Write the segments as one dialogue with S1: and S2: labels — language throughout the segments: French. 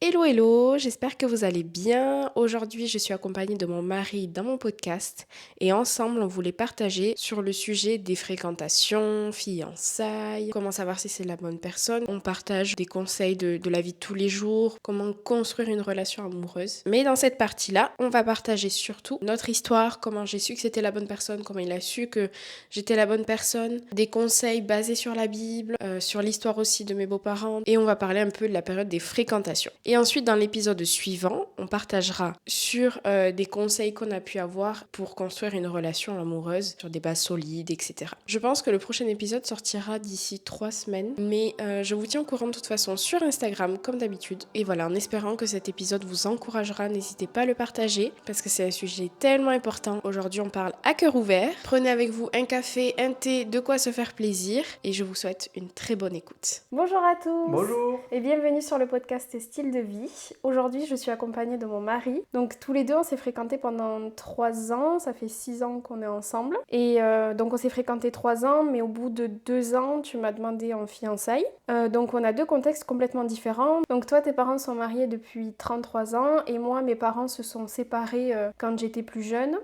S1: Hello hello, j'espère que vous allez bien. Aujourd'hui, je suis accompagnée de mon mari dans mon podcast et ensemble, on voulait partager sur le sujet des fréquentations, fiançailles, comment savoir si c'est la bonne personne. On partage des conseils de la vie de tous les jours, comment construire une relation amoureuse. Mais dans cette partie-là, on va partager surtout notre histoire, comment j'ai su que c'était la bonne personne, comment il a su que j'étais la bonne personne, des conseils basés sur la Bible, sur l'histoire aussi de mes beaux-parents et on va parler un peu de la période des fréquentations. Et ensuite, dans l'épisode suivant, on partagera sur des conseils qu'on a pu avoir pour construire une relation amoureuse sur des bases solides, etc. Je pense que le prochain épisode sortira d'ici 3 semaines, mais je vous tiens au courant de toute façon sur Instagram, comme d'habitude. Et voilà, en espérant que cet épisode vous encouragera, n'hésitez pas à le partager, parce que c'est un sujet tellement important. Aujourd'hui, on parle à cœur ouvert. Prenez avec vous un café, un thé, de quoi se faire plaisir, et je vous souhaite une très bonne écoute. Bonjour à tous.
S2: Bonjour.
S1: Et bienvenue sur le podcast Style de vie. Aujourd'hui, je suis accompagnée de mon mari. Donc tous les deux, on s'est fréquentés pendant 3 ans. Ça fait 6 ans qu'on est ensemble. Et donc on s'est fréquentés 3 ans, mais au bout de 2 ans, tu m'as demandé en fiançailles. Donc on a deux contextes complètement différents. Donc toi, tes parents sont mariés depuis 33 ans et moi, mes parents se sont séparés quand j'étais plus jeune.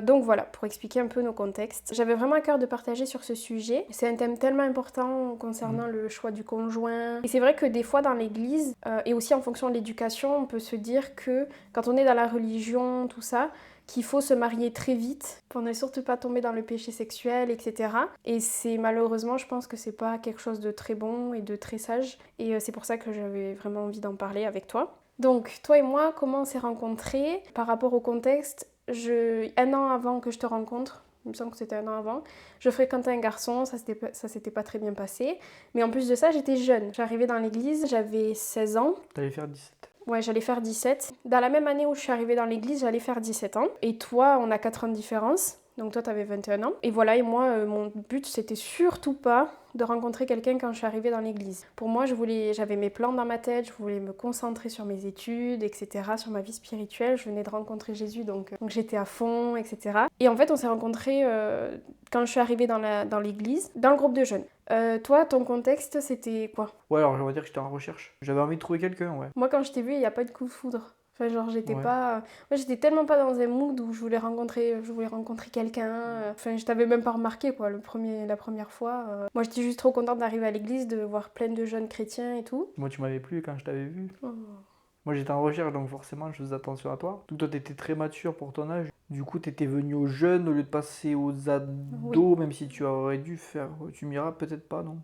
S1: Donc voilà, pour expliquer un peu nos contextes. J'avais vraiment à cœur de partager sur ce sujet. C'est un thème tellement important concernant le choix du conjoint. Et c'est vrai que des fois dans l'église, et aussi en fonction de l'éducation, on peut se dire que quand on est dans la religion, tout ça, qu'il faut se marier très vite pour ne surtout pas tomber dans le péché sexuel, etc. Et c'est malheureusement, je pense que c'est pas quelque chose de très bon et de très sage. Et c'est pour ça que j'avais vraiment envie d'en parler avec toi. Donc, toi et moi, comment on s'est rencontrés? Par rapport au contexte, 1 an avant que je te rencontre, il me semble que c'était 1 an avant, je fréquentais un garçon, ça s'était pas très bien passé. Mais en plus de ça, j'étais jeune. J'arrivais dans l'église, j'avais 16 ans.
S2: T'allais faire 17.
S1: Ouais, j'allais faire 17. Dans la même année où je suis arrivée dans l'église, j'allais faire 17 ans. Et toi, on a 4 ans de différence. Donc toi, t'avais 21 ans. Et voilà, et moi, mon but, c'était surtout pas de rencontrer quelqu'un quand je suis arrivée dans l'église. Pour moi, j'avais mes plans dans ma tête, je voulais me concentrer sur mes études, etc., sur ma vie spirituelle. Je venais de rencontrer Jésus, donc j'étais à fond, etc. Et en fait, on s'est rencontrés quand je suis arrivée dans l'église, dans le groupe de jeunes. Toi, ton contexte, c'était quoi?
S2: Ouais, alors on va dire que j'étais en recherche. J'avais envie de trouver quelqu'un, ouais.
S1: Moi, quand je t'ai vu, il n'y a pas de coup de foudre. Enfin, genre, j'étais
S2: Ouais.
S1: pas... Moi, j'étais tellement pas dans un mood où je voulais rencontrer quelqu'un. Enfin, je t'avais même pas remarqué, quoi, la première fois. Moi, j'étais juste trop contente d'arriver à l'église, de voir plein de jeunes chrétiens et tout.
S2: Moi, tu m'avais plu quand je t'avais vu.
S1: Oh.
S2: Moi, j'étais en recherche, donc forcément, je faisais attention à toi. Donc, toi, t'étais très mature pour ton âge. Du coup, t'étais venu aux jeunes au lieu de passer aux ados,
S1: Oui.
S2: même si tu aurais dû faire. Tu m'iras peut-être pas, non?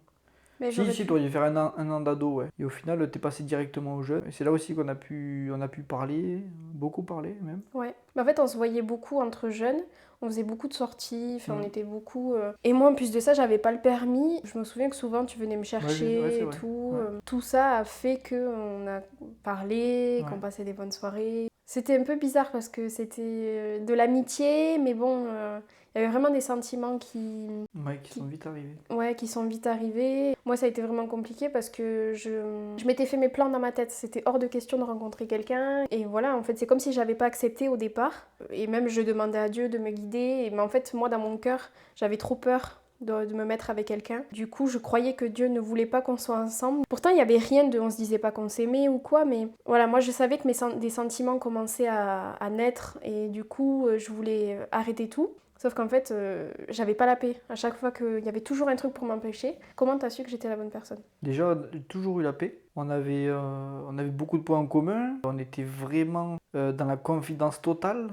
S1: Mais
S2: Si,
S1: j'aurais
S2: si,
S1: pu.
S2: tu aurais dû faire un an d'ado, ouais. Et au final, t'es passé directement aux jeunes. Et c'est là aussi on a pu parler, beaucoup parler même.
S1: Ouais. Mais en fait, on se voyait beaucoup entre jeunes. On faisait beaucoup de sorties. Enfin, on
S2: Mm.
S1: était beaucoup... Et moi, en plus de ça, j'avais pas le permis. Je me souviens que souvent, tu venais me
S2: Ouais,
S1: chercher
S2: c'est
S1: et
S2: vrai.
S1: tout.
S2: Ouais.
S1: Tout ça a fait qu'on a parlé, qu'on
S2: Ouais.
S1: passait des bonnes soirées. C'était un peu bizarre parce que c'était de l'amitié, mais bon, il y avait vraiment des sentiments
S2: Ouais, qui sont vite arrivés.
S1: ouais, qui sont vite arrivés. Moi, ça a été vraiment compliqué parce que je m'étais fait mes plans dans ma tête. C'était hors de question de rencontrer quelqu'un. Et voilà, en fait, c'est comme si j'avais pas accepté au départ. Et même, je demandais à Dieu de me guider. Mais en fait, moi, dans mon cœur, j'avais trop peur de me mettre avec quelqu'un. Du coup, je croyais que Dieu ne voulait pas qu'on soit ensemble. Pourtant, il n'y avait rien on se disait pas qu'on s'aimait ou quoi, mais voilà, moi je savais que des sentiments commençaient à naître et du coup, je voulais arrêter tout. Sauf qu'en fait, j'avais pas la paix. À chaque fois qu'il y avait toujours un truc pour m'empêcher. Comment t'as su que j'étais la bonne personne?
S2: Déjà, j'ai toujours eu la paix. On avait beaucoup de points en commun. On était vraiment dans la confidence totale.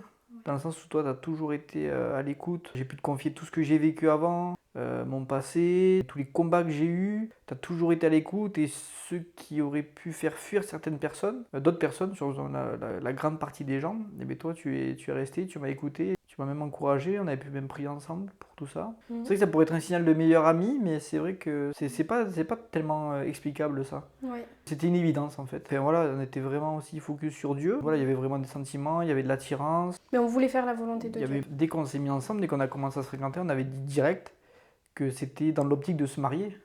S2: Dans le sens où toi, tu as toujours été à l'écoute. J'ai pu te confier tout ce que j'ai vécu avant, mon passé, tous les combats que j'ai eus. Tu as toujours été à l'écoute et ceux qui auraient pu faire fuir certaines personnes, d'autres personnes, sur la grande partie des gens, et bien toi, tu es resté, tu m'as écouté. Tu m'as même encouragé, on avait pu même prier ensemble pour tout ça. C'est vrai que ça pourrait être un signal de meilleur ami, mais c'est vrai que c'est pas tellement explicable ça.
S1: Ouais.
S2: C'était une évidence en fait. Enfin, voilà, on était vraiment aussi focus sur Dieu. Voilà, il y avait vraiment des sentiments, il y avait de l'attirance.
S1: Mais on voulait faire la volonté de Dieu.
S2: Dès qu'on s'est mis ensemble, dès qu'on a commencé à se fréquenter, on avait dit direct que c'était dans l'optique de se marier.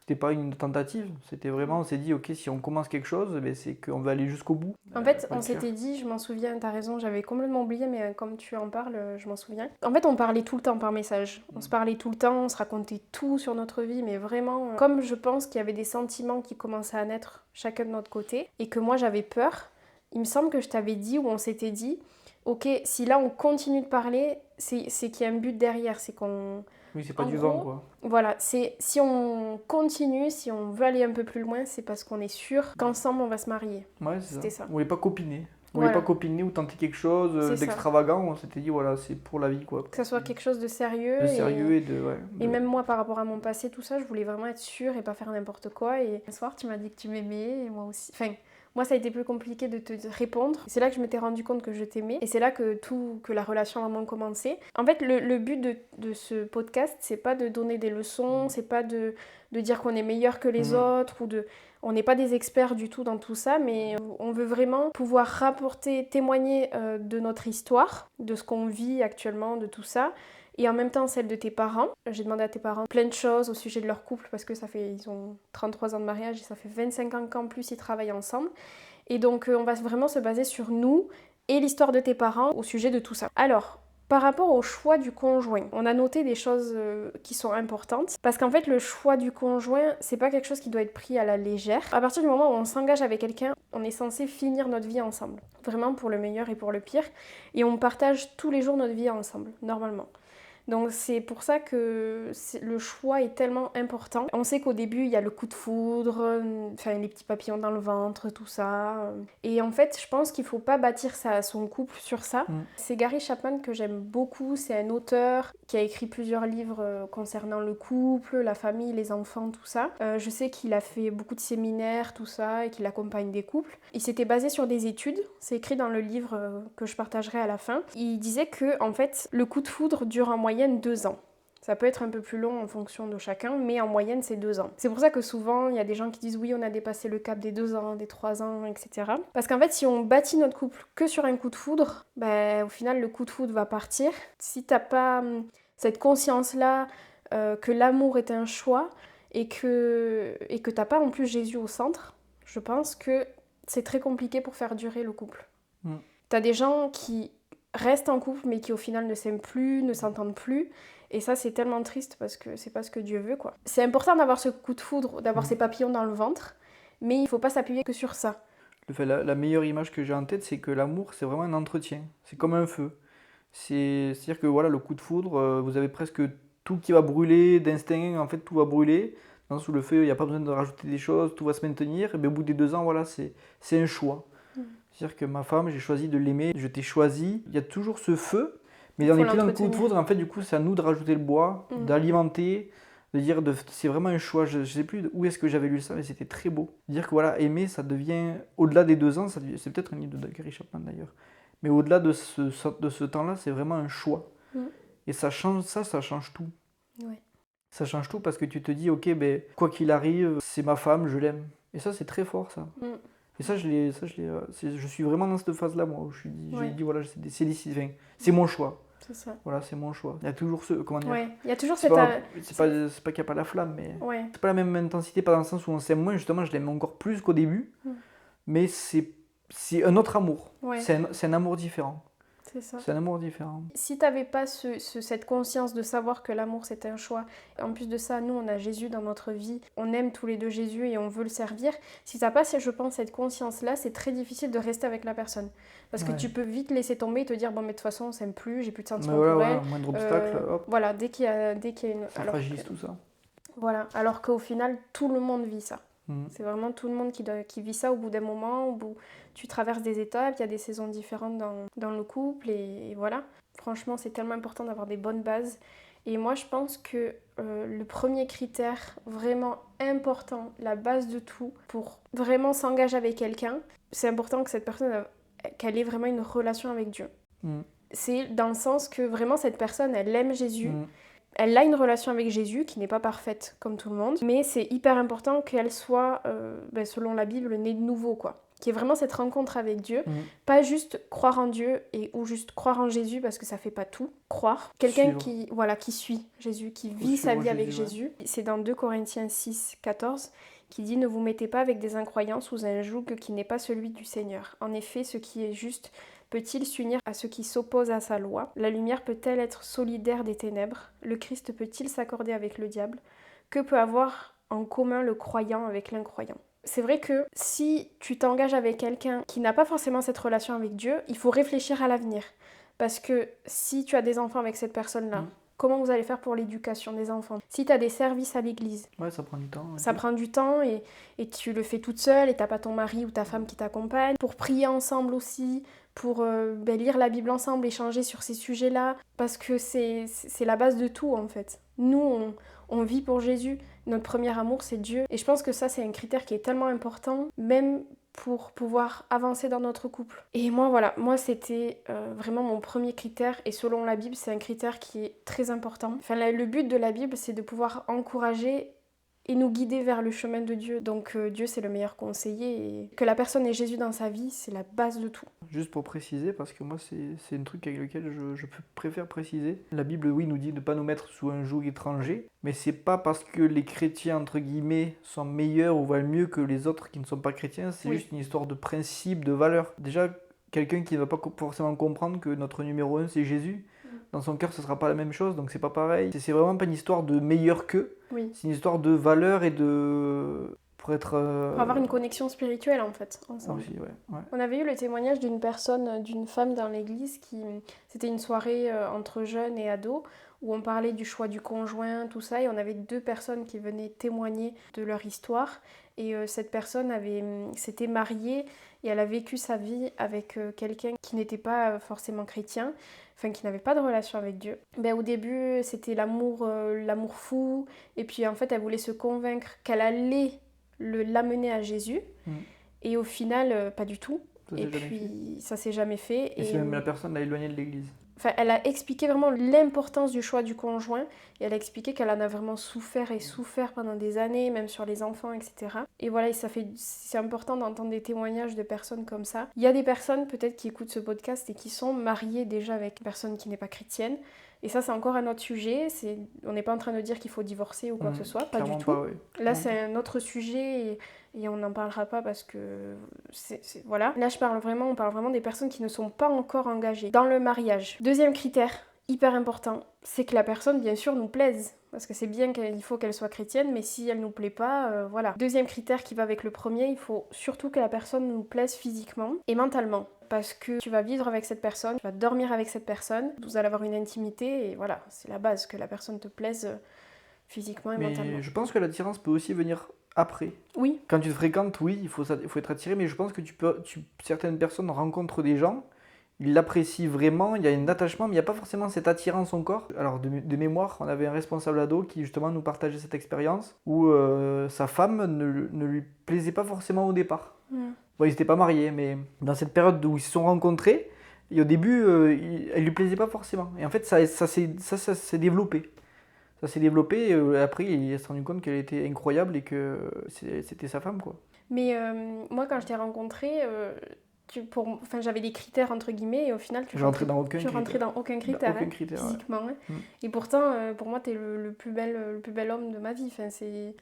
S2: C'était pas une tentative, c'était vraiment, on s'est dit, ok, si on commence quelque chose, ben, c'est qu'on va aller jusqu'au bout.
S1: En fait,
S2: Faut
S1: on
S2: le faire.
S1: s'était dit, je m'en souviens, t'as raison, j'avais complètement oublié, mais comme tu en parles, je m'en souviens. En fait, on parlait tout le temps par message. On se parlait tout le temps, on se racontait tout sur notre vie, mais vraiment, comme je pense qu'il y avait des sentiments qui commençaient à naître chacun de notre côté, et que moi j'avais peur, il me semble que je t'avais dit, ou on s'était dit, ok, si là on continue de parler, c'est qu'il y a un but derrière, c'est qu'on...
S2: Oui, c'est pas
S1: En
S2: du
S1: gros,
S2: vent, quoi.
S1: Voilà, c'est si on continue, si on veut aller un peu plus loin, c'est parce qu'on est sûr qu'ensemble on va se marier.
S2: Ouais, c'est
S1: C'était
S2: ça.
S1: ça.
S2: On voulait pas copiner. On voulait
S1: Voilà.
S2: pas copiner ou tenter quelque chose
S1: C'est ça.
S2: d'extravagant. On s'était dit, voilà, c'est pour la vie, quoi.
S1: Que ça soit quelque chose de sérieux.
S2: De sérieux et de... Ouais,
S1: Et même moi, par rapport à mon passé, tout ça, je voulais vraiment être sûre et pas faire n'importe quoi. Et un soir, tu m'as dit que tu m'aimais, et moi aussi. Enfin, moi, ça a été plus compliqué de te répondre. C'est là que je m'étais rendu compte que je t'aimais. Et c'est là que la relation a vraiment commencé. En fait, le but de ce podcast, c'est pas de donner des leçons, c'est pas de dire qu'on est meilleur que les autres, on n'est pas des experts du tout dans tout ça, mais on veut vraiment pouvoir rapporter, témoigner de notre histoire, de ce qu'on vit actuellement, de tout ça. Et en même temps celle de tes parents. J'ai demandé à tes parents plein de choses au sujet de leur couple parce que ils ont 33 ans de mariage et ça fait 25 ans qu'en plus ils travaillent ensemble. Et donc on va vraiment se baser sur nous et l'histoire de tes parents au sujet de tout ça. Alors, par rapport au choix du conjoint, on a noté des choses qui sont importantes parce qu'en fait le choix du conjoint, c'est pas quelque chose qui doit être pris à la légère. À partir du moment où on s'engage avec quelqu'un, on est censé finir notre vie ensemble. Vraiment pour le meilleur et pour le pire. Et on partage tous les jours notre vie ensemble, normalement. Donc c'est pour ça que le choix est tellement important. On sait qu'au début, il y a le coup de foudre, les petits papillons dans le ventre, tout ça. Et en fait, je pense qu'il ne faut pas bâtir son couple sur ça. C'est Gary Chapman que j'aime beaucoup. C'est un auteur qui a écrit plusieurs livres concernant le couple, la famille, les enfants, tout ça. Je sais qu'il a fait beaucoup de séminaires, tout ça, et qu'il accompagne des couples. Il s'était basé sur des études. C'est écrit dans le livre que je partagerai à la fin. Il disait que, en fait, le coup de foudre dure en moyenne 2 ans. Ça peut être un peu plus long en fonction de chacun, mais en moyenne, c'est 2 ans. C'est pour ça que souvent, il y a des gens qui disent oui, on a dépassé le cap des 2 ans, des 3 ans, etc. Parce qu'en fait, si on bâtit notre couple que sur un coup de foudre, au final, le coup de foudre va partir. Si t'as pas cette conscience-là que l'amour est un choix et que t'as pas en plus Jésus au centre, je pense que c'est très compliqué pour faire durer le couple. T'as des gens qui restent en couple mais qui au final ne s'aiment plus, ne s'entendent plus. Et ça, c'est tellement triste parce que c'est pas ce que Dieu veut, quoi. C'est important d'avoir ce coup de foudre, d'avoir ces papillons dans le ventre, mais il faut pas s'appuyer que sur ça.
S2: La meilleure image que j'ai en tête, c'est que l'amour, c'est vraiment un entretien. C'est comme un feu. C'est-à-dire que voilà, le coup de foudre, vous avez presque tout qui va brûler, d'instinct, en fait, tout va brûler. Sous le feu, il n'y a pas besoin de rajouter des choses, tout va se maintenir. Et bien, au bout des 2 ans, voilà, c'est un choix. C'est-à-dire que ma femme, j'ai choisi de l'aimer, je t'ai choisi. Il y a toujours ce feu, mais on est plus dans le coup de foudre. En fait, du coup, c'est à nous de rajouter le bois, d'alimenter, de dire, c'est vraiment un choix. Je ne sais plus où est-ce que j'avais lu ça, mais c'était très beau. Dire que voilà, aimer, ça devient, au-delà des 2 ans, c'est peut-être un livre de Gary Chapman d'ailleurs, mais au-delà de ce temps-là, c'est vraiment un choix. Et ça change tout.
S1: Ouais.
S2: Ça change tout parce que tu te dis, ok, quoi qu'il arrive, c'est ma femme, je l'aime. Et ça, c'est très fort, ça. Et ça, je suis vraiment dans cette phase-là, moi, où j'ai dit, voilà, c'est mon choix.
S1: C'est ça.
S2: Voilà, c'est mon choix. Il y a toujours comment dire,
S1: il y a toujours
S2: c'est pas qu'il n'y a pas la flamme, mais c'est pas la même intensité, pas dans le sens où on s'aime moins, justement, je l'aime encore plus qu'au début, mais c'est un autre amour. C'est un amour différent.
S1: C'est ça.
S2: C'est un amour différent.
S1: Si t'avais pas cette conscience de savoir que l'amour c'est un choix, en plus de ça, nous on a Jésus dans notre vie, on aime tous les deux Jésus et on veut le servir. Si t'as pas, je pense, cette conscience-là, c'est très difficile de rester avec la personne. Parce que tu peux vite laisser tomber et te dire, bon mais de toute façon on s'aime plus, j'ai plus de sentiments pour elle.
S2: Moindre obstacle, hop.
S1: Voilà, dès qu'il y a une...
S2: Ça fragilise tout ça.
S1: Voilà, alors qu'au final, tout le monde vit ça. C'est vraiment tout le monde qui vit ça au bout d'un moment, où tu traverses des étapes, il y a des saisons différentes dans le couple, et voilà. Franchement, c'est tellement important d'avoir des bonnes bases. Et moi, je pense que le premier critère vraiment important, la base de tout, pour vraiment s'engager avec quelqu'un, c'est important que cette personne, qu'elle ait vraiment une relation avec Dieu. C'est dans le sens que vraiment cette personne, elle aime Jésus. Elle a une relation avec Jésus qui n'est pas parfaite comme tout le monde, mais c'est hyper important qu'elle soit, selon la Bible, née de nouveau, quoi. qui est vraiment cette rencontre avec Dieu.
S2: Mhm.
S1: Pas juste croire en Dieu ou juste croire en Jésus parce que ça fait pas tout. Croire. Quelqu'un qui suit Jésus, qui vit sa vie avec Jésus. C'est dans 2 Corinthiens 6, 14 qui dit « Ne vous mettez pas avec des incroyants sous un joug qui n'est pas celui du Seigneur. En effet, ce qui est juste peut-il s'unir à ce qui s'oppose à sa loi? La lumière peut-elle être solidaire des ténèbres? Le Christ peut-il s'accorder avec le diable? Que peut avoir en commun le croyant avec l'incroyant ?» C'est vrai que si tu t'engages avec quelqu'un qui n'a pas forcément cette relation avec Dieu, il faut réfléchir à l'avenir. Parce que si tu as des enfants avec cette personne-là, comment vous allez faire pour l'éducation des enfants? Si tu as des services à l'église,
S2: ça prend du temps.
S1: Ça prend du temps et tu le fais toute seule et t'as pas ton mari ou ta femme qui t'accompagne. Pour prier ensemble aussi, pour lire la Bible ensemble, échanger sur ces sujets-là. Parce que c'est la base de tout en fait. Nous, on vit pour Jésus. Notre premier amour, c'est Dieu. Et je pense que ça, c'est un critère qui est tellement important, même pour pouvoir avancer dans notre couple. Et moi c'était vraiment mon premier critère, et selon la Bible, c'est un critère qui est très important. Enfin, le but de la Bible, c'est de pouvoir encourager et nous guider vers le chemin de Dieu. Donc Dieu, c'est le meilleur conseiller, et que la personne ait Jésus dans sa vie, c'est la base de tout.
S2: Juste pour préciser, parce que moi c'est un truc avec lequel je préfère préciser. La Bible, oui, nous dit de ne pas nous mettre sous un joug étranger, mais c'est pas parce que les chrétiens, entre guillemets, sont meilleurs ou valent mieux que les autres qui ne sont pas chrétiens, c'est juste une histoire de principe, de valeur. Déjà, quelqu'un qui ne va pas forcément comprendre que notre numéro 1 c'est Jésus, dans son cœur ce sera pas la même chose, donc c'est pas pareil. C'est vraiment pas une histoire de meilleur qu'eux, c'est une histoire de valeur et de... Pour
S1: avoir une connexion spirituelle en fait, ensemble.
S2: Aussi, ouais.
S1: On avait eu le témoignage d'une personne, d'une femme dans l'église c'était une soirée entre jeunes et ados, où on parlait du choix du conjoint, tout ça, et on avait 2 personnes qui venaient témoigner de leur histoire. Et cette personne s'était mariée et elle a vécu sa vie avec quelqu'un qui n'était pas forcément chrétien, enfin qui n'avait pas de relation avec Dieu. Au début, c'était l'amour fou, et puis en fait, elle voulait se convaincre qu'elle allait l'amener à Jésus, et au final, pas du tout. Ça s'est jamais fait.
S2: Et c'est même la personne l'a éloignée de l'église.
S1: Enfin, elle a expliqué vraiment l'importance du choix du conjoint, et elle a expliqué qu'elle en a vraiment souffert pendant des années, même sur les enfants, etc. Et voilà, c'est important d'entendre des témoignages de personnes comme ça. Il y a des personnes peut-être qui écoutent ce podcast et qui sont mariées déjà avec une personne qui n'est pas chrétienne. Et ça, c'est encore un autre sujet. On n'est pas en train de dire qu'il faut divorcer ou quoi que ce soit, pas du tout. Là, c'est un autre sujet et on n'en parlera pas parce que voilà. Là, on parle vraiment des personnes qui ne sont pas encore engagées dans le mariage. Deuxième critère, hyper important, c'est que la personne, bien sûr, nous plaise. Parce que c'est bien qu'il faut qu'elle soit chrétienne, mais si elle nous plaît pas, voilà. Deuxième critère qui va avec le premier, il faut surtout que la personne nous plaise physiquement et mentalement. Parce que tu vas vivre avec cette personne, tu vas dormir avec cette personne, vous allez avoir une intimité, et voilà, c'est la base, que la personne te plaise physiquement et mentalement.
S2: Mais je pense que l'attirance peut aussi venir après.
S1: Oui.
S2: Quand tu te fréquentes, oui, il faut être attiré, mais je pense que certaines personnes rencontrent des gens, ils l'apprécient vraiment, il y a un attachement, mais il n'y a pas forcément cette attirance encore. Alors de mémoire, on avait un responsable ado qui justement nous partageait cette expérience où sa femme ne lui plaisait pas forcément au départ. Bon, ils n'étaient pas mariés, mais dans cette période où ils se sont rencontrés, et au début, elle lui plaisait pas forcément. Et en fait, ça s'est développé. Ça s'est développé, et après, il s'est rendu compte qu'elle était incroyable et que c'était sa femme, quoi.
S1: Mais moi, quand je t'ai rencontrée, j'avais des critères entre guillemets, et au final tu rentrais dans aucun critère, physiquement. Ouais. Et pourtant pour moi t'es le plus bel homme de ma vie. Enfin, c'est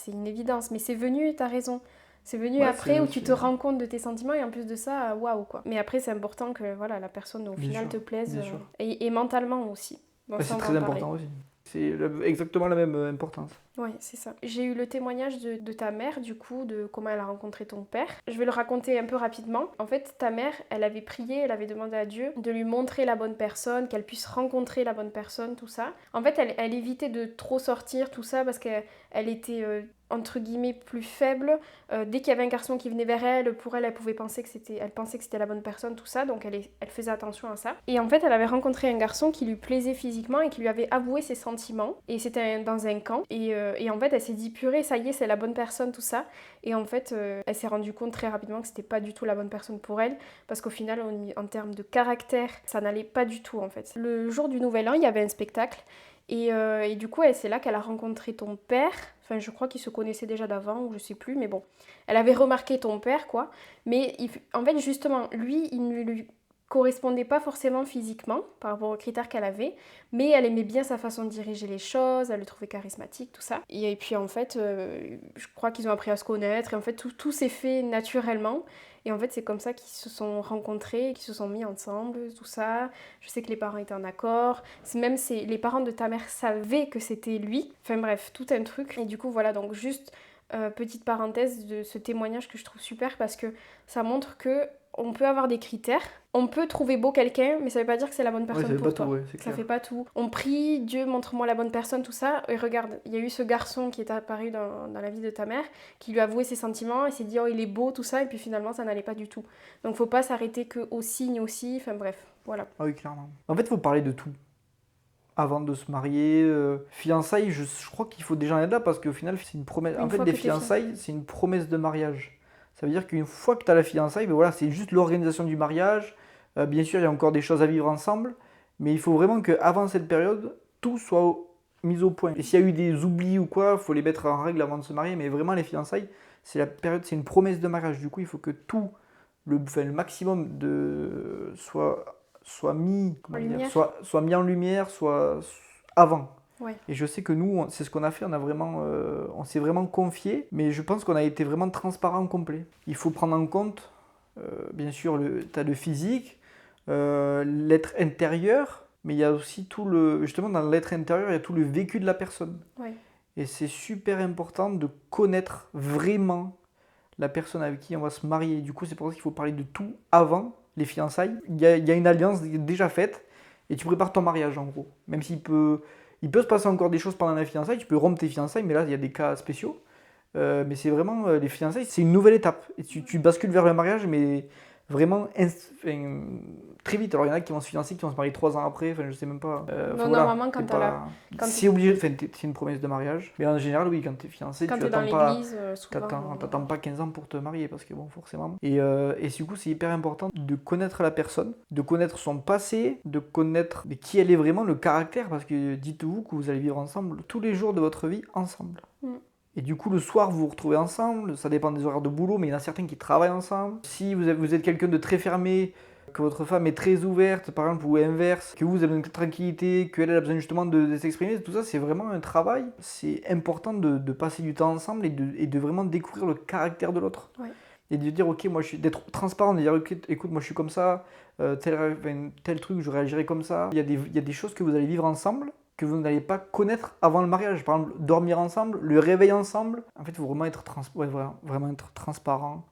S1: une évidence, mais c'est venu, t'as raison, c'est venu après où tu te rends compte de tes sentiments, et en plus de ça, waouh quoi. Mais après c'est important que voilà, la personne au final te plaise, et mentalement aussi. Bon,
S2: c'est très important aussi. C'est exactement la même importance.
S1: Oui, c'est ça. J'ai eu le témoignage de ta mère, du coup, de comment elle a rencontré ton père. Je vais le raconter un peu rapidement. En fait, ta mère, elle avait prié, elle avait demandé à Dieu de lui montrer la bonne personne, qu'elle puisse rencontrer la bonne personne, tout ça. En fait, elle évitait de trop sortir, tout ça, parce qu'elle était... entre guillemets plus faible, dès qu'il y avait un garçon qui venait vers elle, pour elle, elle pensait que c'était la bonne personne, tout ça, donc elle faisait attention à ça. Et en fait, elle avait rencontré un garçon qui lui plaisait physiquement et qui lui avait avoué ses sentiments, et c'était dans un camp, et en fait, elle s'est dit, purée, ça y est, c'est la bonne personne, tout ça, et en fait, elle s'est rendue compte très rapidement que c'était pas du tout la bonne personne pour elle, parce qu'au final, en termes de caractère, ça n'allait pas du tout, en fait. Le jour du Nouvel An, il y avait un spectacle, Et du coup, c'est là qu'elle a rencontré ton père. Enfin, je crois qu'ils se connaissaient déjà d'avant, ou je sais plus, mais bon. Elle avait remarqué ton père, quoi. Mais en fait, justement, lui, il ne lui correspondait pas forcément physiquement, par rapport aux critères qu'elle avait, mais elle aimait bien sa façon de diriger les choses, elle le trouvait charismatique, tout ça. Et puis, en fait, je crois qu'ils ont appris à se connaître, et en fait, tout s'est fait naturellement. Et en fait, c'est comme ça qu'ils se sont rencontrés, qu'ils se sont mis ensemble, tout ça. Je sais que les parents étaient en accord. Les parents de ta mère savaient que c'était lui. Enfin bref, tout un truc. Et du coup, voilà, donc juste petite parenthèse de ce témoignage que je trouve super parce que ça montre que on peut avoir des critères. On peut trouver beau quelqu'un, mais ça veut pas dire que c'est la bonne
S2: Ouais,
S1: personne
S2: ça fait
S1: pour
S2: pas
S1: toi.
S2: tout, ouais, c'est
S1: Ça
S2: clair.
S1: fait pas tout. On prie, Dieu montre-moi la bonne personne, tout ça. Et regarde, il y a eu ce garçon qui est apparu dans la vie de ta mère, qui lui a avoué ses sentiments et s'est dit oh il est beau, tout ça, et puis finalement ça n'allait pas du tout. Donc faut pas s'arrêter qu'au signe aussi, enfin bref, voilà.
S2: Ah oui, clairement. En fait, il faut parler de tout. Avant de se marier, fiançailles, je crois qu'il faut déjà en être là parce qu'au final, c'est une promesse.
S1: Une
S2: En fait,
S1: fois
S2: les
S1: que t'es
S2: fiançailles, c'est une promesse de mariage. Ça veut dire qu'une fois que tu as la fiançaille, ben voilà, c'est juste l'organisation du mariage. Bien sûr, il y a encore des choses à vivre ensemble, mais il faut vraiment qu'avant cette période, tout soit mis au point. Et s'il y a eu des oublis ou quoi, il faut les mettre en règle avant de se marier. Mais vraiment, les fiançailles, c'est la période, c'est une promesse de mariage. Du coup, il faut que tout, le maximum soit mis,
S1: en
S2: comment dire,
S1: lumière.
S2: soit mis en lumière, soit avant.
S1: Ouais.
S2: Et je sais que nous, c'est ce qu'on a fait, on s'est vraiment confié, mais je pense qu'on a été vraiment transparent complet. Il faut prendre en compte, bien sûr, t'as le physique, l'être intérieur, mais il y a aussi justement dans l'être intérieur, il y a tout le vécu de la personne.
S1: Ouais.
S2: Et c'est super important de connaître vraiment la personne avec qui on va se marier. Du coup, c'est pour ça qu'il faut parler de tout avant les fiançailles. Il y a une alliance déjà faite et tu prépares ton mariage en gros. Même il peut se passer encore des choses pendant la fiançaille, tu peux rompre tes fiançailles, mais là il y a des cas spéciaux. Mais c'est vraiment les fiançailles, c'est une nouvelle étape. Et tu bascules vers le mariage, mais vraiment très vite. Alors il y en a qui vont se fiancer, qui vont se marier 3 ans après, enfin je sais même pas.
S1: Non,
S2: Voilà,
S1: normalement, quand
S2: c'est
S1: t'as
S2: pas...
S1: quand
S2: C'est obligé, enfin, c'est une promesse de mariage. Mais en général, oui, quand tu es fiancé,
S1: quand
S2: tu
S1: t'es dans
S2: attends pas.
S1: l'église, souvent.
S2: T'attends pas 15 ans pour te marier parce que bon, forcément. Et du coup, c'est hyper important de connaître la personne, de connaître son passé, de connaître qui elle est vraiment, le caractère, parce que dites-vous que vous allez vivre ensemble tous les jours de votre vie ensemble.
S1: Mm.
S2: Et du coup, le soir, vous vous retrouvez ensemble, ça dépend des horaires de boulot, mais il y en a certains qui travaillent ensemble. Si vous êtes quelqu'un de très fermé, que votre femme est très ouverte, par exemple, ou inverse, que vous avez une tranquillité, qu'elle a besoin justement de s'exprimer, tout ça, c'est vraiment un travail. C'est important de passer du temps ensemble et de vraiment découvrir le caractère de l'autre.
S1: Ouais.
S2: Et de dire, ok, d'être transparent, de dire, ok, écoute, moi je suis comme ça, tel truc, je réagirai comme ça. Il y a des choses que vous allez vivre ensemble que vous n'allez pas connaître avant le mariage. Par exemple, dormir ensemble, le réveil ensemble. En fait, il faut vraiment vraiment être transparent.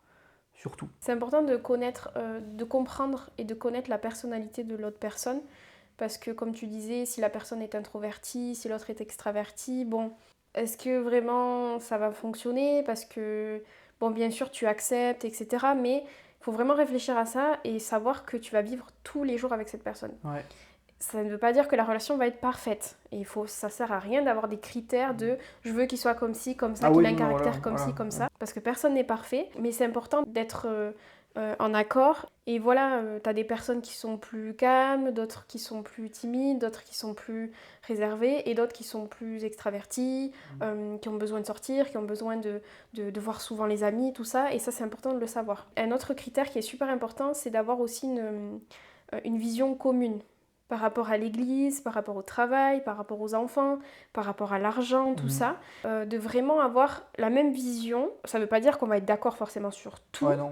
S2: Surtout.
S1: C'est important de connaître, de comprendre et de connaître la personnalité de l'autre personne. Parce que, comme tu disais, si la personne est introvertie, si l'autre est extraverti, bon, est-ce que vraiment ça va fonctionner? Parce que, bon, bien sûr, tu acceptes, etc. Mais il faut vraiment réfléchir à ça et savoir que tu vas vivre tous les jours avec cette personne.
S2: Ouais.
S1: Ça ne veut pas dire que la relation va être parfaite. Et ça sert à rien d'avoir des critères de je veux qu'il soit comme ci, comme ça, qu'il ait un caractère comme ci, comme ça. Parce que personne n'est parfait. Mais c'est important d'être en accord. Et voilà, t'as des personnes qui sont plus calmes, d'autres qui sont plus timides, d'autres qui sont plus réservées, et d'autres qui sont plus extravertis, qui ont besoin de sortir, qui ont besoin de voir souvent les amis, tout ça. Et ça, c'est important de le savoir. Un autre critère qui est super important, c'est d'avoir aussi une vision commune. Par rapport à l'église, par rapport au travail, par rapport aux enfants, par rapport à l'argent, tout ça, de vraiment avoir la même vision. Ça ne veut pas dire qu'on va être d'accord forcément sur tout,
S2: non.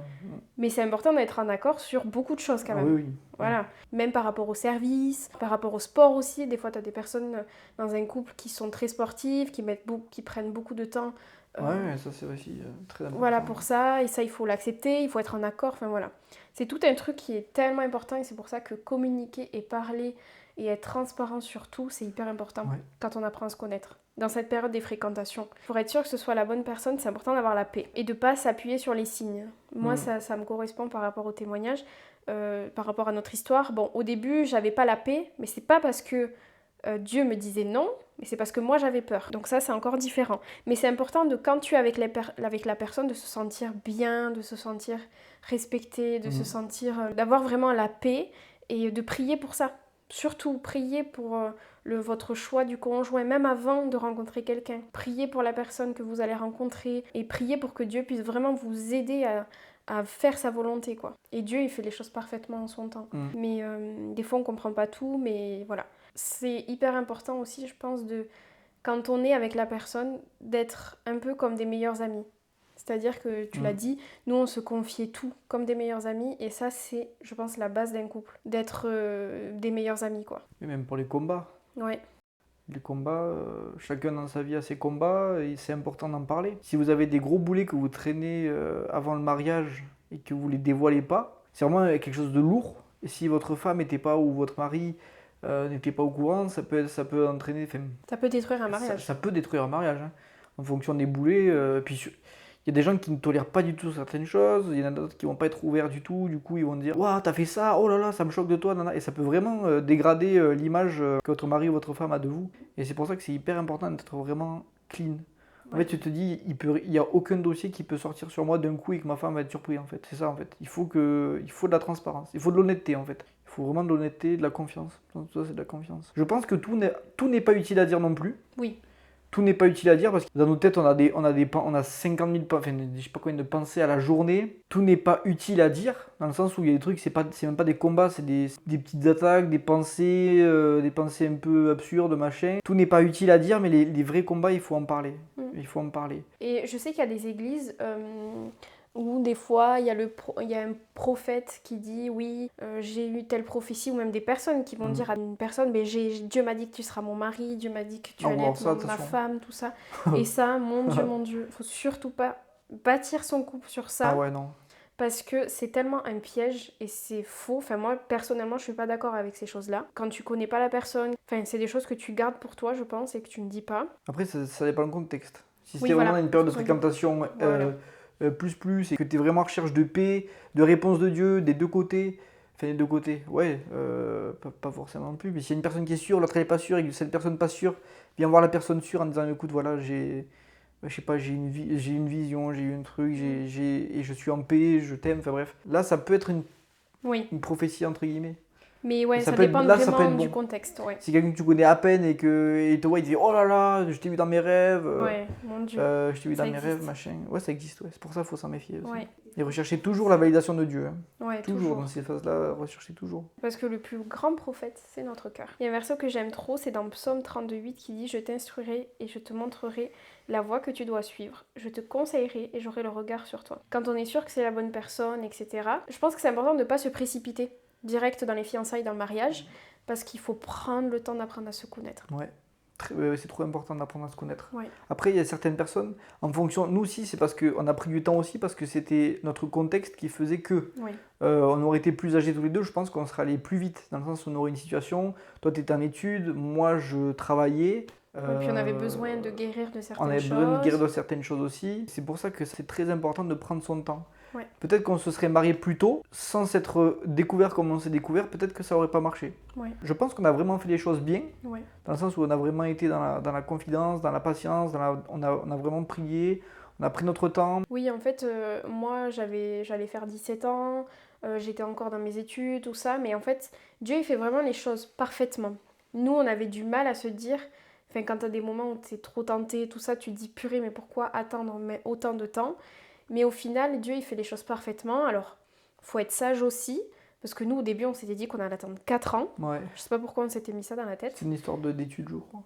S1: Mais c'est important d'être en accord sur beaucoup de choses quand même.
S2: Oui.
S1: Voilà. Même par rapport au service, par rapport au sport aussi. Des fois, tu as des personnes dans un couple qui sont très sportives, qui prennent beaucoup de temps.
S2: Ouais, ça c'est aussi très important.
S1: Voilà pour ça, et ça il faut l'accepter, il faut être en accord, enfin voilà. C'est tout un truc qui est tellement important et c'est pour ça que communiquer et parler et être transparent sur tout, c'est hyper important quand on apprend à se connaître. Dans cette période des fréquentations. Pour être sûr que ce soit la bonne personne, c'est important d'avoir la paix et de ne pas s'appuyer sur les signes. Moi, ça me correspond par rapport au témoignage, par rapport à notre histoire. Bon, au début, j'avais pas la paix, mais c'est pas parce que Dieu me disait non, mais c'est parce que moi j'avais peur. Donc ça c'est encore différent. Mais c'est important quand tu es avec la personne de se sentir bien, de se sentir respecté, de se sentir... d'avoir vraiment la paix et de prier pour ça. Surtout, priez pour votre choix du conjoint, même avant de rencontrer quelqu'un. Priez pour la personne que vous allez rencontrer et priez pour que Dieu puisse vraiment vous aider à faire sa volonté, quoi. Et Dieu, il fait les choses parfaitement en son temps. Mais des fois, on comprend pas tout, mais voilà. C'est hyper important aussi, je pense, quand on est avec la personne, d'être un peu comme des meilleurs amis. C'est-à-dire que, tu l'as dit, nous, on se confiait tout comme des meilleurs amis. Et ça, c'est, je pense, la base d'un couple. D'être des meilleurs amis, quoi.
S2: Et même pour les combats.
S1: Ouais.
S2: Les combats, chacun dans sa vie a ses combats et c'est important d'en parler. Si vous avez des gros boulets que vous traînez avant le mariage et que vous les dévoilez pas, c'est vraiment quelque chose de lourd. Et si votre femme n'était pas ou votre mari n'était pas au courant, ça peut entraîner...
S1: Ça peut détruire un mariage.
S2: Ça peut détruire un mariage, hein, en fonction des boulets. Puis il y a des gens qui ne tolèrent pas du tout certaines choses, il y en a d'autres qui vont pas être ouverts du tout, du coup ils vont dire waouh, t'as fait ça, oh là là, ça me choque de toi, nana. Et ça peut vraiment dégrader l'image que votre mari ou votre femme a de vous. Et c'est pour ça que c'est hyper important d'être vraiment clean. En fait, tu te dis, il n'y a aucun dossier qui peut sortir sur moi d'un coup et que ma femme va être surprise, en fait. C'est ça, en fait. Il faut de la transparence, il faut de l'honnêteté, en fait. Il faut vraiment de l'honnêteté, de la confiance. Donc, ça, c'est de la confiance. Je pense que tout n'est pas utile à dire non plus.
S1: Oui.
S2: Tout n'est pas utile à dire parce que dans nos têtes, on a 50 000 je sais pas combien de pensées à la journée. Tout n'est pas utile à dire dans le sens où il y a des trucs, c'est même pas des combats, c'est des petites attaques, des pensées un peu absurdes, machin. Tout n'est pas utile à dire, mais les vrais combats, il faut en parler. Il faut en parler.
S1: Et je sais qu'il y a des églises où des fois il y a un prophète qui dit oui, j'ai eu telle prophétie, ou même des personnes qui vont dire à une personne Dieu m'a dit que tu seras mon mari, Dieu m'a dit que tu allais être ma femme, tout ça. Et ça, mon Dieu, faut surtout pas bâtir son couple sur ça.
S2: Ah ouais, non.
S1: Parce que c'est tellement un piège et c'est faux. Enfin, moi, personnellement, je suis pas d'accord avec ces choses-là. Quand tu connais pas la personne, c'est des choses que tu gardes pour toi, je pense, et que tu ne dis pas.
S2: Après, ça dépend du contexte. Si c'était vraiment une période de fréquentation plus, et que tu es vraiment en recherche de paix, de réponse de Dieu, des deux côtés, ouais, pas forcément non plus. Mais s'il y a une personne qui est sûre, l'autre elle n'est pas sûre, et que cette personne pas sûre vient voir la personne sûre en disant écoute, voilà, je sais pas, j'ai une vision, j'ai eu un truc, et je suis en paix, je t'aime, enfin bref. Là, ça peut être une prophétie, entre guillemets.
S1: Mais ouais, ça dépend vraiment du contexte. Ouais.
S2: Si quelqu'un que tu connais à peine et il te voit, il te dit oh là là, je t'ai vu dans mes rêves.
S1: Ouais, mon Dieu.
S2: Je t'ai vu dans mes rêves, machin. Ouais, ça existe, ouais. C'est pour ça qu'il faut s'en méfier aussi. Ouais. Et rechercher toujours la validation de Dieu. Hein.
S1: Ouais,
S2: toujours dans ces phases-là, rechercher toujours.
S1: Parce que le plus grand prophète, c'est notre cœur. Il y a un verset que j'aime trop, c'est dans Psaume 32,8 qui dit je t'instruirai et je te montrerai la voie que tu dois suivre. Je te conseillerai et j'aurai le regard sur toi. Quand on est sûr que c'est la bonne personne, etc., je pense que c'est important de ne pas se précipiter direct dans les fiançailles, dans le mariage, parce qu'il faut prendre le temps d'apprendre à se connaître.
S2: Ouais, c'est trop important d'apprendre à se connaître.
S1: Ouais.
S2: Après, il y a certaines personnes, en fonction, nous aussi, c'est parce qu'on a pris du temps aussi, parce que c'était notre contexte qui faisait que on aurait été plus âgés tous les deux, je pense qu'on serait allé plus vite, dans le sens où on aurait une situation, toi tu étais en études, moi je travaillais.
S1: Et puis on avait besoin de guérir de certaines choses.
S2: On avait besoin de guérir de certaines choses aussi. C'est pour ça que c'est très important de prendre son temps.
S1: Ouais.
S2: Peut-être qu'on se serait marié plus tôt, sans s'être découvert comme on s'est découvert, peut-être que ça n'aurait pas marché.
S1: Ouais.
S2: Je pense qu'on a vraiment fait les choses bien,
S1: dans
S2: le sens où on a vraiment été dans la confidence, dans la patience, on a vraiment prié, on a pris notre temps.
S1: Oui, en fait, moi j'allais faire 17 ans, j'étais encore dans mes études, tout ça, mais en fait, Dieu il fait vraiment les choses parfaitement. Nous, on avait du mal à se dire... quand tu as des moments où tu es trop tenté, tout ça, tu te dis purée, mais pourquoi attendre autant de temps? Mais au final, Dieu, il fait les choses parfaitement. Alors, faut être sage aussi, parce que nous, au début, on s'était dit qu'on allait attendre 4 ans.
S2: Ouais.
S1: Je sais pas pourquoi on s'était mis ça dans la tête.
S2: C'est une histoire d'études, je crois.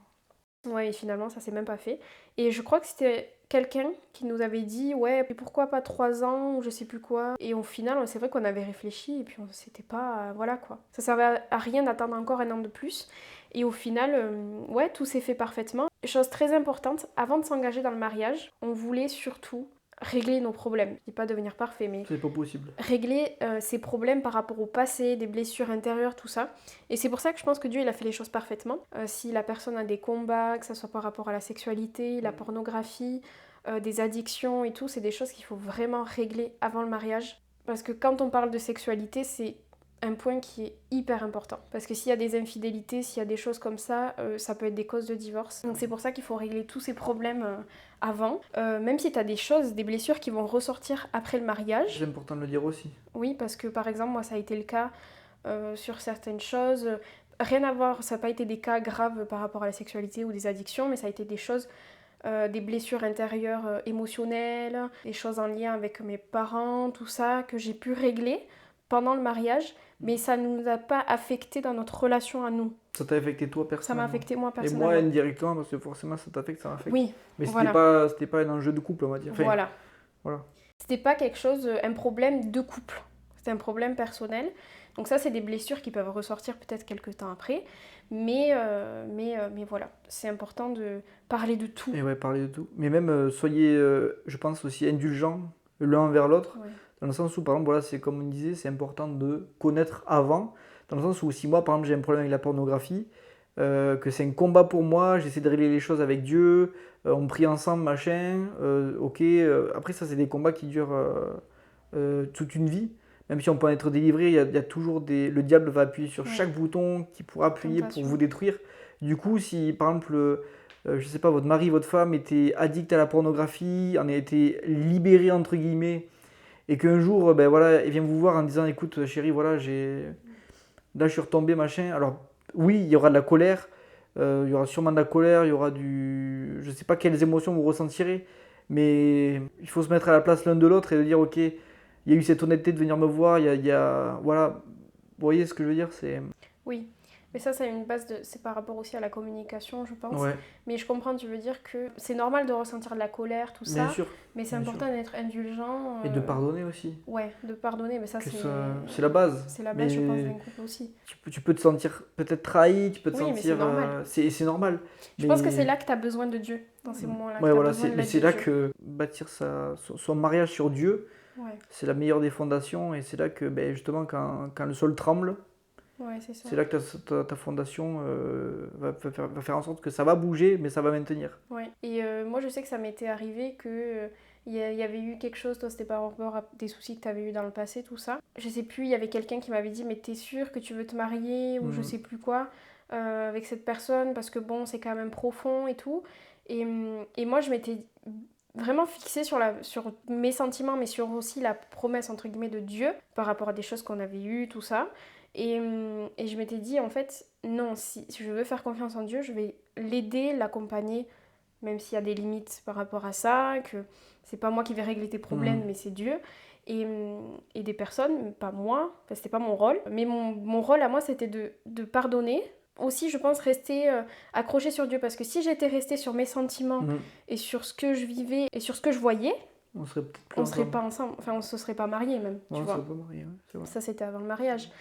S1: Ouais, et finalement, ça s'est même pas fait. Et je crois que c'était quelqu'un qui nous avait dit, ouais, mais pourquoi pas 3 ans, ou je sais plus quoi. Et au final, c'est vrai qu'on avait réfléchi, et puis c'était pas... voilà, quoi. Ça servait à rien d'attendre encore un an de plus. Et au final, ouais, tout s'est fait parfaitement. Chose très importante, avant de s'engager dans le mariage, on voulait surtout régler nos problèmes. Je dis pas devenir parfait, mais...
S2: C'est pas possible.
S1: Régler ses problèmes par rapport au passé, des blessures intérieures, tout ça. Et c'est pour ça que je pense que Dieu, il a fait les choses parfaitement. Si la personne a des combats, que ce soit par rapport à la sexualité, la pornographie, des addictions et tout, c'est des choses qu'il faut vraiment régler avant le mariage. Parce que quand on parle de sexualité, c'est un point qui est hyper important. Parce que s'il y a des infidélités, s'il y a des choses comme ça, ça peut être des causes de divorce. Donc c'est pour ça qu'il faut régler tous ces problèmes avant. Même si tu as des choses, des blessures qui vont ressortir après le mariage.
S2: C'est important de le dire aussi.
S1: Oui, parce que par exemple, moi ça a été le cas sur certaines choses. rien à voir, ça n'a pas été des cas graves par rapport à la sexualité ou des addictions, mais ça a été des choses, des blessures intérieures émotionnelles, des choses en lien avec mes parents, tout ça, que j'ai pu régler pendant le mariage, mais ça ne nous a pas affecté dans notre relation à nous.
S2: Ça t'a affecté toi
S1: Ça m'a
S2: personnellement?
S1: affecté moi
S2: Et
S1: personnellement.
S2: moi indirectement, parce que forcément ça t'affecte, ça m'affecte.
S1: Oui,
S2: Mais
S1: voilà.
S2: c'était pas un enjeu de couple, on va dire. Enfin,
S1: Voilà.
S2: voilà.
S1: C'était pas quelque chose, un problème de couple. C'était un problème personnel. Donc ça, c'est des blessures qui peuvent ressortir peut-être quelques temps après. Mais voilà, c'est important de parler de tout.
S2: Et ouais, parler de tout. Mais même, soyez, je pense, aussi indulgents l'un envers l'autre.
S1: Ouais.
S2: Dans le sens où, par exemple, voilà, c'est comme on disait, c'est important de connaître avant. Dans le sens où, si moi, par exemple, j'ai un problème avec la pornographie, que c'est un combat pour moi, j'essaie de régler les choses avec Dieu, on prie ensemble, machin, ok. Après, ça, c'est des combats qui durent toute une vie. Même si on peut en être délivré, il y a toujours des... Le diable va appuyer sur
S1: Ouais.
S2: chaque bouton qu'il pourra appuyer pour
S1: Tentation.
S2: vous détruire. Du coup, si, par exemple, je sais pas, votre mari, votre femme était addict à la pornographie, en a été libéré, entre guillemets, et qu'un jour, ben voilà, il vient vous voir en disant, écoute, chérie, voilà, là, je suis retombé, machin. Alors, oui, il y aura de la colère, il y aura sûrement de la colère, il y aura du... Je sais pas quelles émotions vous ressentirez, mais il faut se mettre à la place l'un de l'autre et de dire, ok, il y a eu cette honnêteté de venir me voir, voilà, vous voyez ce que je veux dire, c'est...
S1: Oui, mais ça, c'est une base de... C'est par rapport aussi à la communication, je pense.
S2: Ouais,
S1: Mais je comprends, tu veux dire que c'est normal de ressentir de la colère, tout
S2: bien
S1: ça,
S2: sûr,
S1: mais c'est
S2: bien
S1: important
S2: sûr.
S1: d'être indulgent.
S2: Et de pardonner aussi,
S1: Ouais, de pardonner, mais ça,
S2: que
S1: c'est...
S2: c'est la base.
S1: C'est la base, je pense,
S2: Mais
S1: d'un couple aussi.
S2: tu peux te sentir peut-être trahi, tu peux te
S1: Oui, mais c'est
S2: sentir...
S1: normal.
S2: c'est normal.
S1: Je pense que c'est
S2: Mais...
S1: là que tu as besoin de Dieu, dans ces moments-là, que
S2: Ouais,
S1: tu as
S2: voilà,
S1: besoin de
S2: mais
S1: l'aide
S2: c'est
S1: de
S2: là
S1: Dieu.
S2: que bâtir son mariage sur Dieu,
S1: Ouais,
S2: c'est la meilleure des fondations, et c'est là que, ben, justement, quand le sol tremble,
S1: ouais, c'est ça.
S2: c'est là que ta fondation va faire en sorte que ça va bouger, mais ça va maintenir.
S1: Ouais. Et moi, je sais que ça m'était arrivé que il y avait eu quelque chose, toi, c'était par rapport à des soucis que tu avais eu dans le passé, tout ça. Je sais plus, il y avait quelqu'un qui m'avait dit, mais t'es sûr que tu veux te marier, ou je sais plus quoi, avec cette personne, parce que bon, c'est quand même profond et tout. Et moi, je m'étais vraiment fixée sur mes sentiments, mais sur aussi la promesse, entre guillemets, de Dieu, par rapport à des choses qu'on avait eues, tout ça. Et je m'étais dit, en fait, non, si je veux faire confiance en Dieu, je vais l'aider, l'accompagner, même s'il y a des limites par rapport à ça, que c'est pas moi qui vais régler tes problèmes, mais c'est Dieu. Et des personnes, pas moi, parce que c'était pas mon rôle, mais mon rôle à moi, c'était de pardonner. Aussi, je pense, rester accrochée sur Dieu, parce que si j'étais restée sur mes sentiments et sur ce que je vivais et sur ce que je voyais,
S2: On serait peut-être plus
S1: on serait
S2: ensemble.
S1: pas ensemble, enfin on se serait pas mariés même,
S2: Non,
S1: tu
S2: on
S1: vois.
S2: serait pas mariés, ouais, c'est vrai.
S1: Ça, c'était avant le mariage.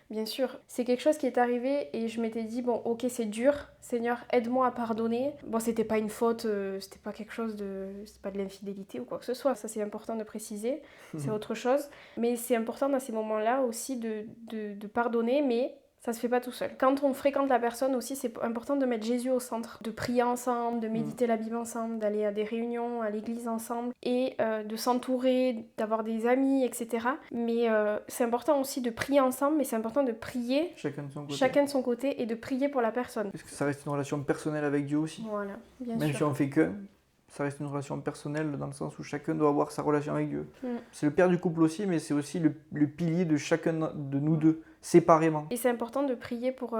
S1: Bien sûr, c'est quelque chose qui est arrivé et je m'étais dit, bon, ok, c'est dur, Seigneur, aide-moi à pardonner. Bon, c'était pas une faute, c'était pas quelque chose de... C'était pas de l'infidélité ou quoi que ce soit, ça c'est important de préciser, c'est autre chose. Mais c'est important dans ces moments-là aussi de pardonner, mais ça se fait pas tout seul. Quand on fréquente la personne aussi, c'est important de mettre Jésus au centre, de prier ensemble, de méditer la Bible ensemble, d'aller à des réunions, à l'église ensemble, et de s'entourer, d'avoir des amis, etc. Mais c'est important aussi de prier ensemble, mais c'est important de prier
S2: Chacun de son côté.
S1: chacun de son côté et de prier pour la personne.
S2: Parce que ça reste une relation personnelle avec Dieu aussi.
S1: Voilà, bien
S2: Même si
S1: sûr.
S2: on fait qu'un, ça reste une relation personnelle dans le sens où chacun doit avoir sa relation avec Dieu.
S1: Mm.
S2: C'est le père du couple aussi, mais c'est aussi le pilier de chacun de nous deux, séparément.
S1: Et c'est important de prier pour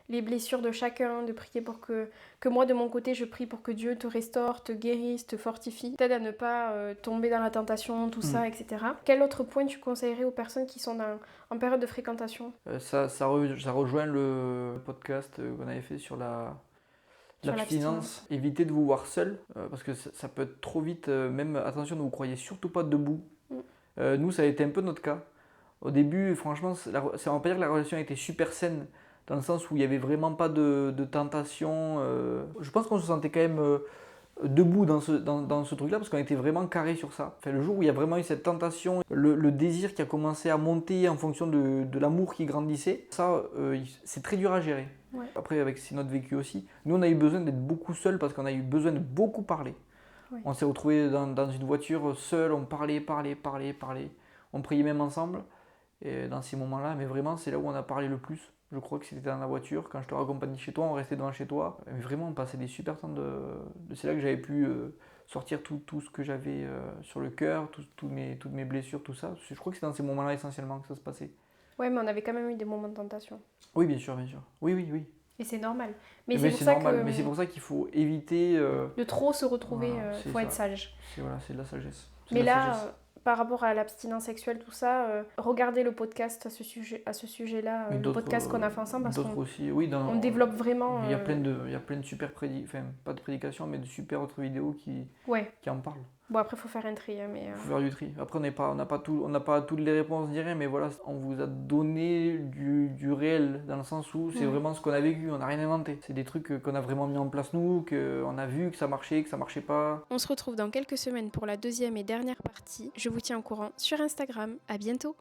S1: les blessures de chacun, de prier pour que moi, de mon côté, je prie pour que Dieu te restaure, te guérisse, te fortifie, t'aide à ne pas tomber dans la tentation, tout ça, etc. Quel autre point tu conseillerais aux personnes qui sont en période de fréquentation?
S2: Ça rejoint le podcast qu'on avait fait sur l'abstinence. Évitez de vous voir seul, parce que ça peut être trop vite, même attention, ne vous croyez surtout pas debout. Nous, ça a été un peu notre cas. Au début, franchement, ça va pas dire que la relation a été super saine, dans le sens où il n'y avait vraiment pas de tentation. Je pense qu'on se sentait quand même debout dans ce truc-là, parce qu'on était vraiment carré sur ça. Enfin, le jour où il y a vraiment eu cette tentation, le désir qui a commencé à monter en fonction de l'amour qui grandissait, ça, c'est très dur à gérer.
S1: Ouais.
S2: Après, c'est notre vécu aussi. Nous, on a eu besoin d'être beaucoup seuls, parce qu'on a eu besoin de beaucoup parler.
S1: Ouais.
S2: On s'est retrouvés dans une voiture seul, on parlait. On priait même ensemble. Et dans ces moments-là, mais vraiment, c'est là où on a parlé le plus. Je crois que c'était dans la voiture. Quand je te raccompagnais chez toi, on restait devant chez toi. Mais vraiment, on passait des super temps c'est là que j'avais pu sortir tout ce que j'avais sur le cœur, toutes mes blessures, tout ça. Je crois que c'est dans ces moments-là essentiellement que ça se passait.
S1: Ouais, mais on avait quand même eu des moments de tentation.
S2: Oui, bien sûr, bien sûr. Oui, oui, oui.
S1: Et c'est normal. Mais
S2: Mais
S1: c'est pour
S2: c'est
S1: ça
S2: normal.
S1: que
S2: Mais c'est pour ça qu'il faut éviter.
S1: de trop se retrouver,
S2: Voilà, c'est
S1: faut être
S2: ça.
S1: sage.
S2: C'est de la sagesse. C'est
S1: Mais
S2: de la
S1: là,
S2: sagesse.
S1: par rapport à l'abstinence sexuelle, tout ça, regardez le podcast à ce sujet-là,
S2: Mais
S1: le podcast qu'on a fait ensemble, parce
S2: d'autres
S1: qu'on
S2: aussi. Oui,
S1: on développe vraiment...
S2: il y a plein de super enfin, pas de prédications, mais de super autres vidéos
S1: Ouais.
S2: qui en parlent.
S1: Bon, après, il faut faire un tri, hein, mais...
S2: Il faut faire du tri. Après, on n'a pas toutes les réponses directes, mais voilà, on vous a donné du réel, dans le sens où c'est vraiment ce qu'on a vécu, on n'a rien inventé. C'est des trucs qu'on a vraiment mis en place nous, qu'on a vu que ça marchait pas.
S1: On se retrouve dans quelques semaines pour la deuxième et dernière partie. Je vous tiens au courant sur Instagram. À bientôt!